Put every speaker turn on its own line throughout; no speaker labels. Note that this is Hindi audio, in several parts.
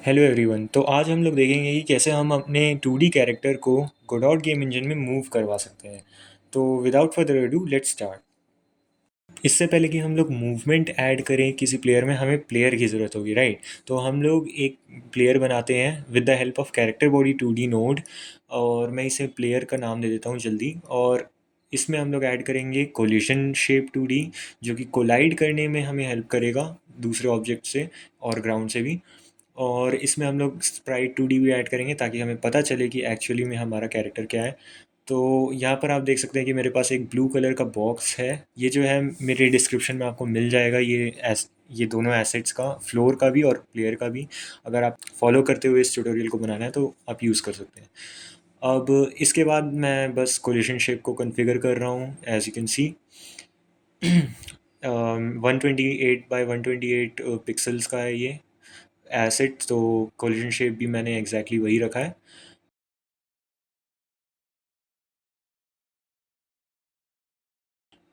Hello everyone. तो आज हम लोग देखेंगे कि कैसे हम अपने 2D कैरेक्टर को गोडॉट गेम इंजन में मूव करवा सकते हैं। तो without further ado let's start. इससे पहले कि हम लोग मूवमेंट ऐड करें किसी प्लेयर में, हमें प्लेयर की ज़रूरत होगी, राइट। तो हम लोग एक प्लेयर बनाते हैं with the help of character body 2D node. और मैं इसे प्लेयर का नाम दे देता हूँ जल्दी। और इसमें हम लोग ऐड करेंगे कोलिशन शेप 2D, जो कि कोलाइड करने में हमें हेल्प करेगा दूसरे ऑब्जेक्ट से और ग्राउंड से भी। और इसमें हम लोग स्प्राइट 2D भी ऐड करेंगे ताकि हमें पता चले कि एक्चुअली में हमारा कैरेक्टर क्या है। तो यहाँ पर आप देख सकते हैं कि मेरे पास एक ब्लू कलर का बॉक्स है। ये जो है मेरे डिस्क्रिप्शन में आपको मिल जाएगा, ये दोनों एसेट्स का, फ्लोर का भी और प्लेयर का भी। अगर आप फॉलो करते हुए इस ट्यूटोरियल को बनाना है तो आप यूज़ कर सकते हैं। अब इसके बाद मैं बस कोलिशन शेप को कॉन्फ़िगर कर रहा हूँ, as you can see. 128 by 128 pixels का है ये एसेट। तो कोलिजन शेप भी मैंने एग्जैक्टली वही रखा है।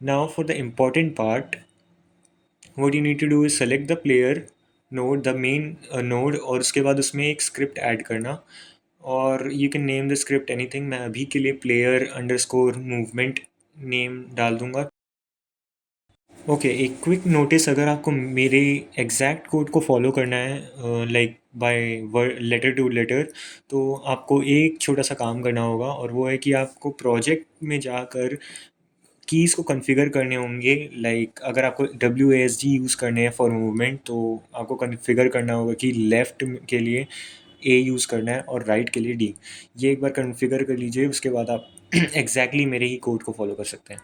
Now for the important part, what you need to do is select the player node, the main node, और उसके बाद उसमें एक स्क्रिप्ट ऐड करना। और you can name the script anything. मैं अभी के लिए प्लेयर अंडरस्कोर मूवमेंट नेम डाल दूंगा। ओके, एक क्विक नोटिस, अगर आपको मेरे एग्जैक्ट कोड को फॉलो करना है like by letter to letter, तो आपको एक छोटा सा काम करना होगा, और वो है कि आपको प्रोजेक्ट में जाकर कीज़ को कॉन्फ़िगर करने होंगे। लाइक अगर आपको WASD यूज़ करने हैं फॉर मूवमेंट, तो आपको कॉन्फ़िगर करना होगा कि लेफ़्ट के लिए A यूज़ करना है और राइट के लिए D। ये एक बार कॉन्फ़िगर कर लीजिए, उसके बाद आप एग्जैक्टली मेरे ही कोड को फॉलो कर सकते हैं।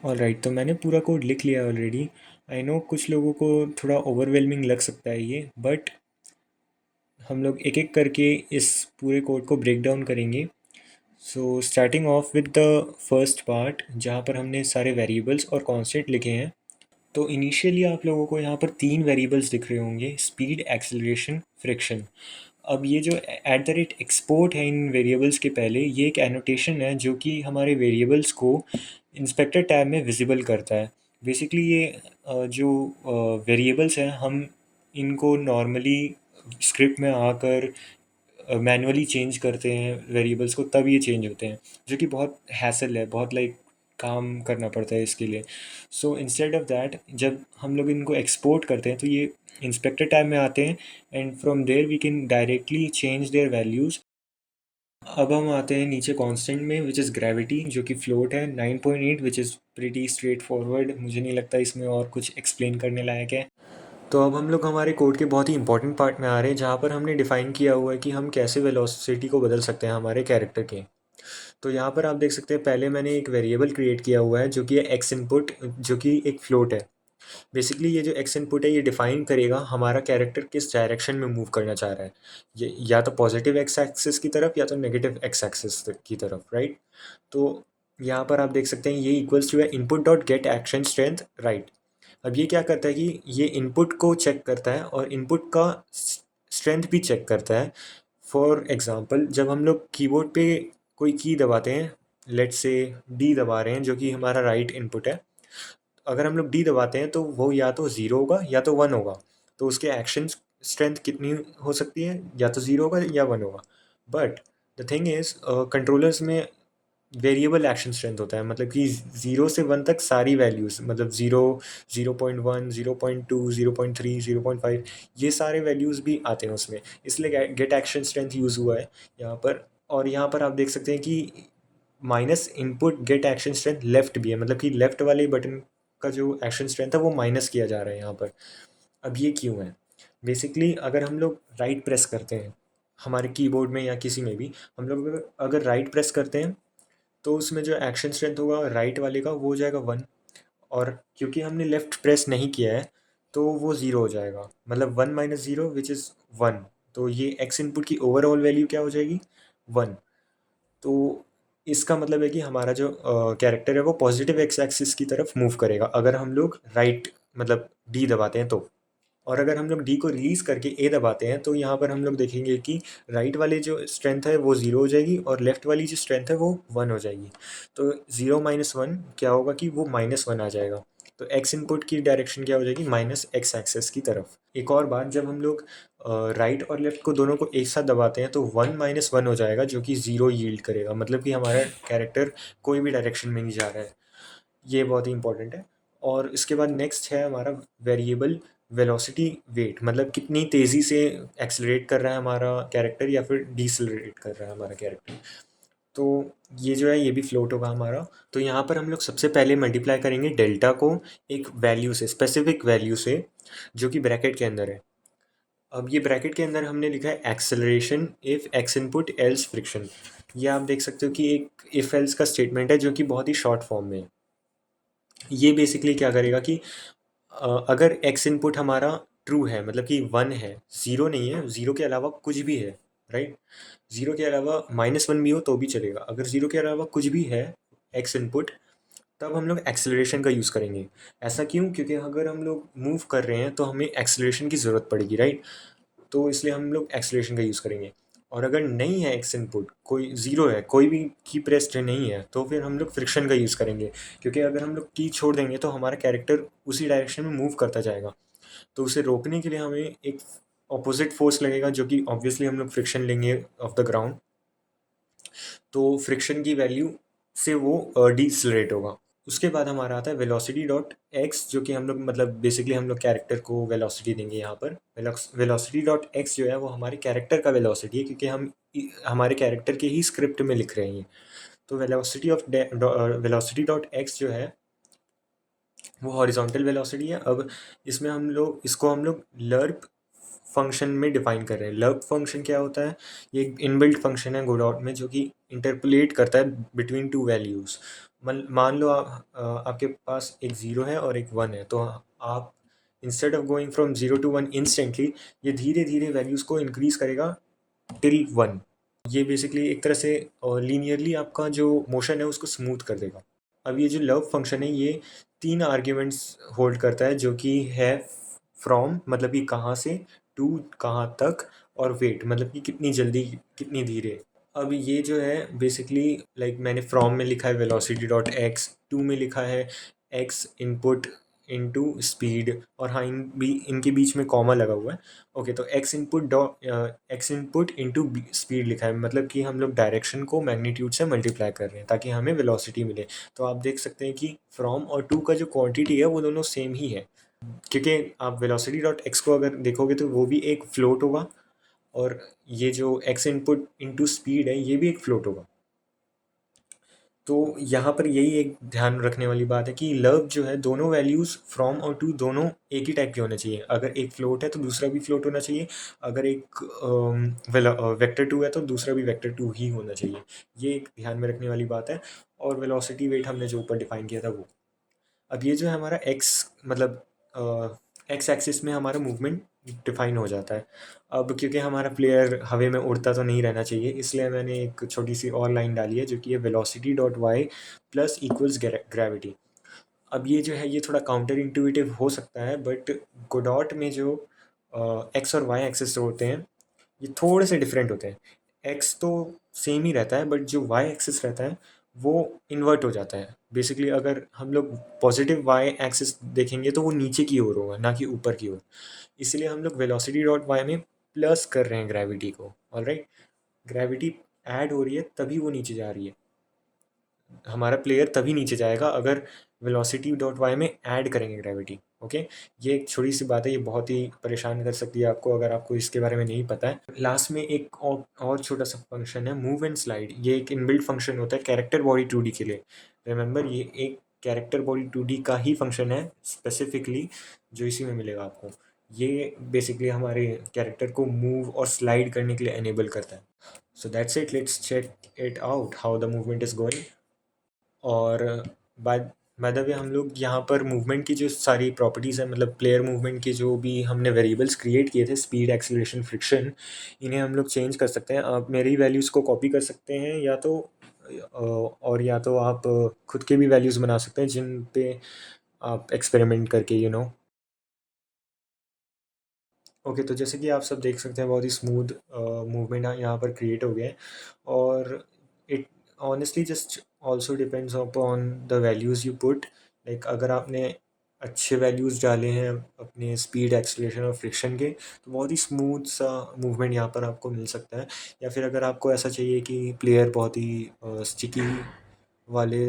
ऑलराइट, तो मैंने पूरा कोड लिख लिया ऑलरेडी। आई नो कुछ लोगों को थोड़ा ओवरवेलमिंग लग सकता है ये, बट हम लोग एक एक करके इस पूरे कोड को ब्रेक डाउन करेंगे। So starting of with the first part, जहाँ पर हमने सारे वेरिएबल्स और कॉन्स्टेंट लिखे हैं। तो इनिशियली आप लोगों को यहाँ पर तीन वेरिएबल्स दिख रहे होंगे: स्पीड, एक्सेलरेशन, फ्रिक्शन। अब ये जो एट द रेट एक्सपोर्ट है इन वेरिएबल्स के पहले, ये एक एनोटेशन है जो कि हमारे वेरिएबल्स को इंस्पेक्टर टैब में विजिबल करता है। बेसिकली ये जो वेरिएबल्स हैं, हम इनको नॉर्मली स्क्रिप्ट में आकर मैनुअली चेंज करते हैं वेरिएबल्स को, तब ये चेंज होते हैं, जो कि बहुत हैसल है, बहुत लाइक काम करना पड़ता है इसके लिए। सो इंस्टेड ऑफ दैट, जब हम लोग इनको एक्सपोर्ट करते हैं तो ये इंस्पेक्टर टैब में आते हैं, and from there we can directly change their values. अब हम आते हैं नीचे कांस्टेंट में, विच इज़ ग्रेविटी, जो कि फ्लोट है 9.8, which is pretty straight forward. मुझे नहीं लगता इसमें और कुछ एक्सप्लेन करने लायक है। तो अब हम लोग हमारे कोड के बहुत ही इंपॉर्टेंट पार्ट में आ रहे हैं, जहाँ पर हमने डिफ़ाइन किया हुआ है कि हम कैसे वेलोसिटी को बदल सकते हैं हमारे कैरेक्टर के। तो यहाँ पर आप देख सकते हैं, पहले मैंने एक वेरिएबल क्रिएट किया हुआ है जो कि है एक्स इनपुट, जो कि एक फ्लोट है। बेसिकली ये जो एक्स इनपुट है, ये डिफाइन करेगा हमारा कैरेक्टर किस डायरेक्शन में मूव करना चाह रहा है। ये या तो पॉजिटिव एक्स एक्सिस की तरफ या तो नेगेटिव एक्स एक्सिस की तरफ, राइट। तो यहाँ पर आप देख सकते हैं, ये इक्वल्स टू है input dot gate action strength, right. अब ये क्या करता है कि ये इनपुट को चेक करता है और इनपुट का स्ट्रेंथ भी चेक करता है। फॉर एग्ज़ाम्पल, जब हम लोग कीबोर्ड पे कोई की दबाते हैं, लेट्स से डी दबा रहे हैं जो कि हमारा राइट इनपुट है, अगर हम लोग डी दबाते हैं तो वो या तो ज़ीरो होगा या तो वन होगा। तो उसके एक्शन स्ट्रेंथ कितनी हो सकती है, या तो ज़ीरो होगा या वन होगा। But the thing is, controllers में वेरिएबल एक्शन स्ट्रेंथ होता है, मतलब कि 0 से 1 तक सारी वैल्यूज़, मतलब 0, 0.1, 0.2, 0.3, 0.5, ये सारे वैल्यूज़ भी आते हैं उसमें, इसलिए गेट एक्शन स्ट्रेंथ यूज़ हुआ है यहाँ पर। और यहाँ पर आप देख सकते हैं कि minus input get action strength left भी है, मतलब कि लेफ्ट वाले बटन का जो एक्शन स्ट्रेंथ है वो माइनस किया जा रहा है यहाँ पर। अब ये क्यों है? बेसिकली अगर हम लोग राइट प्रेस करते हैं हमारे कीबोर्ड में या किसी में भी, हम लोग अगर राइट प्रेस करते हैं तो उसमें जो एक्शन स्ट्रेंथ होगा राइट वाले का वो हो जाएगा 1। और क्योंकि हमने लेफ़्ट प्रेस नहीं किया है तो वो ज़ीरो हो जाएगा, मतलब 1 - 0 विच इज़ 1। तो ये एक्स इनपुट की ओवरऑल वैल्यू क्या हो जाएगी? 1। तो इसका मतलब है कि हमारा जो कैरेक्टर है वो पॉजिटिव एक्स एक्सिस की तरफ मूव करेगा, अगर हम लोग राइट मतलब डी दबाते हैं तो। और अगर हम लोग डी को रिलीज़ करके ए दबाते हैं तो यहाँ पर हम लोग देखेंगे कि राइट वाली जो स्ट्रेंथ है वो ज़ीरो हो जाएगी और लेफ़्ट वाली जो स्ट्रेंथ है वो 1 हो जाएगी। तो 0 - 1 क्या होगा कि वो -1 आ जाएगा। तो एक्स इनपुट की डायरेक्शन क्या हो जाएगी? माइनस एक्स एक्सेस की तरफ। एक और बात, जब हम लोग राइट और लेफ्ट को दोनों को एक साथ दबाते हैं तो 1 - 1 हो जाएगा, जो कि 0 यील्ड करेगा, मतलब कि हमारा कैरेक्टर कोई भी डायरेक्शन में नहीं जा रहा है। ये बहुत ही इंपॉर्टेंट है। और इसके बाद नेक्स्ट है हमारा वेरिएबल वेलोसिटी वेट, मतलब कितनी तेज़ी से एक्सेलरेट कर रहा है हमारा कैरेक्टर या फिर डिसलरेट कर रहा है हमारा कैरेक्टर। तो ये जो है ये भी फ्लोट होगा हमारा। तो यहाँ पर हम लोग सबसे पहले मल्टीप्लाई करेंगे डेल्टा को एक वैल्यू से, स्पेसिफिक वैल्यू से, जो कि ब्रैकेट के अंदर है। अब ये ब्रैकेट के अंदर हमने लिखा है acceleration if x input else friction. ये आप देख सकते हो कि एक इफ़ एल्स का स्टेटमेंट है जो कि बहुत ही शॉर्ट फॉर्म में है। ये बेसिकली क्या करेगा कि अगर एक्स इनपुट हमारा ट्रू है, मतलब कि 1 है, 0 नहीं है, 0 के अलावा कुछ भी है, राइट? 0 के अलावा -1 भी हो तो भी चलेगा। अगर 0 के अलावा कुछ भी है एक्स इनपुट, तब हम लोग एक्सेलरेशन का यूज़ करेंगे। ऐसा क्यों? क्योंकि अगर हम लोग मूव कर रहे हैं तो हमें एक्सेलरेशन की ज़रूरत पड़ेगी, राइट? तो इसलिए हम लोग एक्सेलरेशन का यूज़ करेंगे। और अगर नहीं है एक्स इनपुट, कोई ज़ीरो है, कोई भी की प्रेस्ड नहीं है, तो फिर हम लोग फ्रिक्शन का यूज़ करेंगे। क्योंकि अगर हम लोग की छोड़ देंगे तो हमारा कैरेक्टर उसी डायरेक्शन में मूव करता जाएगा। तो उसे रोकने के लिए हमें एक ऑपोजिट फोर्स लगेगा, जो कि ऑब्वियसली हम लोग फ्रिक्शन लेंगे ऑफ द ग्राउंड। तो फ्रिक्शन की वैल्यू से वो डिसलरेट होगा। उसके बाद हमारा आता है वेलोसिटी डॉट एक्स, जो कि हम लोग मतलब बेसिकली हम लोग कैरेक्टर को वेलोसिटी देंगे यहाँ पर। वेलोसिटी डॉट एक्स जो है वो हमारे कैरेक्टर का वेलोसिटी है, क्योंकि हम हमारे कैरेक्टर के ही स्क्रिप्ट में लिख रहे हैं। तो वेलोसिटी डॉट एक्स जो है वो हॉरिजॉन्टल वेलोसिटी है। अब इसमें हम लोग लर्प फंक्शन में डिफाइन कर रहे हैं। लर्प फंक्शन क्या होता है? ये एक इनबिल्ट फंक्शन है गोडॉट में, जो कि इंटरपोलेट करता है बिटवीन टू वैल्यूज़। मान लो आपके पास एक 0 है और एक 1 है, तो आप instead of going from 0 to 1 instantly, ये धीरे धीरे वैल्यूज़ को इंक्रीज करेगा टिल 1। ये बेसिकली एक तरह से लीनियरली आपका जो मोशन है उसको स्मूथ कर देगा। अब ये जो लव फंक्शन है ये 3 आर्ग्यूमेंट्स होल्ड करता है, जो कि है फ्रॉम, मतलब कि कहाँ से, टू कहाँ तक, और वेट, मतलब कि कितनी जल्दी कितनी धीरे। अब ये जो है बेसिकली लाइक मैंने फ्रॉम में लिखा है वेलोसिटी डॉट एक्स, टू में लिखा है एक्स इनपुट इनटू स्पीड, और हाँ इनके बीच में कॉमा लगा हुआ है। ओके, तो एक्स इनपुट इनटू स्पीड लिखा है, मतलब कि हम लोग डायरेक्शन को मैग्नीट्यूड से मल्टीप्लाई कर रहे हैं ताकि हमें वेलोसिटी मिले। तो आप देख सकते हैं कि फ्रॉम और टू का जो क्वांटिटी है वो दोनों सेम ही है, क्योंकि आप वेलोसिटी डॉट एक्स को अगर देखोगे तो वो भी एक फ्लोट होगा, और ये जो एक्स इनपुट इनटू स्पीड है ये भी एक फ्लोट होगा। तो यहाँ पर यही एक ध्यान रखने वाली बात है कि लव जो है दोनों वैल्यूज़ फ्रॉम और टू दोनों एक ही टाइप के होने चाहिए। अगर एक फ्लोट है तो दूसरा भी फ्लोट होना चाहिए। अगर एक वेक्टर टू है तो दूसरा भी वेक्टर टू ही होना चाहिए। ये एक ध्यान में रखने वाली बात है। और वेलोसिटी वेट हमने जो ऊपर डिफाइन किया था वो। अब ये जो है हमारा एक्स, मतलब एक्स एक्सिस में हमारा मूवमेंट डिफाइन हो जाता है। अब क्योंकि हमारा प्लेयर हवा में उड़ता तो नहीं रहना चाहिए, इसलिए मैंने एक छोटी सी और लाइन डाली है, जो कि है velocity dot Y plus equals gravity. अब ये जो है ये थोड़ा काउंटर इंट्यूटिव हो सकता है, बट गोडॉट में जो एक्स और वाई एक्सिस होते हैं ये थोड़े से डिफरेंट होते हैं। एक्स तो सेम ही रहता है, बट जो वाई एक्सिस रहता है वो इन्वर्ट हो जाता है। बेसिकली अगर हम लोग पॉजिटिव वाई एक्सिस देखेंगे तो वो नीचे की ओर होगा, ना कि ऊपर की ओर। इसलिए हम लोग वेलोसिटी डॉट वाई में प्लस कर रहे हैं ग्रेविटी को। ऑलराइट, ग्रेविटी ऐड हो रही है तभी वो नीचे जा रही है। हमारा प्लेयर तभी नीचे जाएगा अगर वेलोसिटी डॉट वाई में ऐड करेंगे ग्रेविटी। ओके, ये एक छोटी सी बात है, ये बहुत ही परेशान कर सकती है आपको अगर आपको इसके बारे में नहीं पता है। लास्ट में एक और छोटा सा फंक्शन है मूव एंड स्लाइड। ये एक इनबिल्ट फंक्शन होता है कैरेक्टर बॉडी 2D के लिए। रिमेंबर, ये एक कैरेक्टर बॉडी 2D का ही फंक्शन है स्पेसिफिकली, जो इसी में मिलेगा आपको। ये बेसिकली हमारे कैरेक्टर को मूव और स्लाइड करने के लिए एनेबल करता है। So that's it, let's check it out how the movement is going. और बाद बाय द वे हम लोग यहाँ पर मूवमेंट की जो सारी प्रॉपर्टीज़ हैं, मतलब प्लेयर मूवमेंट की जो भी हमने वेरिएबल्स क्रिएट किए थे, स्पीड, एक्सीलरेशन, फ्रिक्शन, इन्हें हम लोग चेंज कर सकते हैं। आप मेरी वैल्यूज़ को कॉपी कर सकते हैं, या तो या तो आप खुद के भी वैल्यूज़ बना सकते हैं जिन पे आप एक्सपेरिमेंट करके ओके, तो जैसे कि आप सब देख सकते हैं बहुत ही स्मूथ मूवमेंट यहाँ पर क्रिएट हो गया है। और it honestly just also depends upon the values you put. Like अगर आपने अच्छे वैल्यूज़ डाले हैं अपने स्पीड, एक्सीलरेशन और फ्रिक्शन के, तो बहुत ही स्मूथ सा मूवमेंट यहाँ पर आपको मिल सकता है। या फिर अगर आपको ऐसा चाहिए कि प्लेयर बहुत ही स्टिकी वाले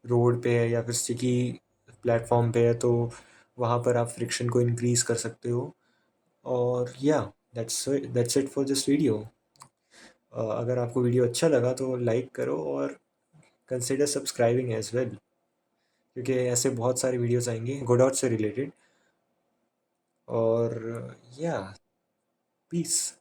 रोड पे है या फिर स्टिकी प्लेटफॉर्म पे है, तो वहाँ पर आप फ्रिक्शन को इंक्रीज़ कर सकते हो। और या that's it for this video. अगर आपको वीडियो अच्छा लगा तो लाइक करो और कंसिडर सब्सक्राइबिंग एज वेल, क्योंकि ऐसे बहुत सारे वीडियोस आएंगे गोडॉट से रिलेटेड। और या पीस।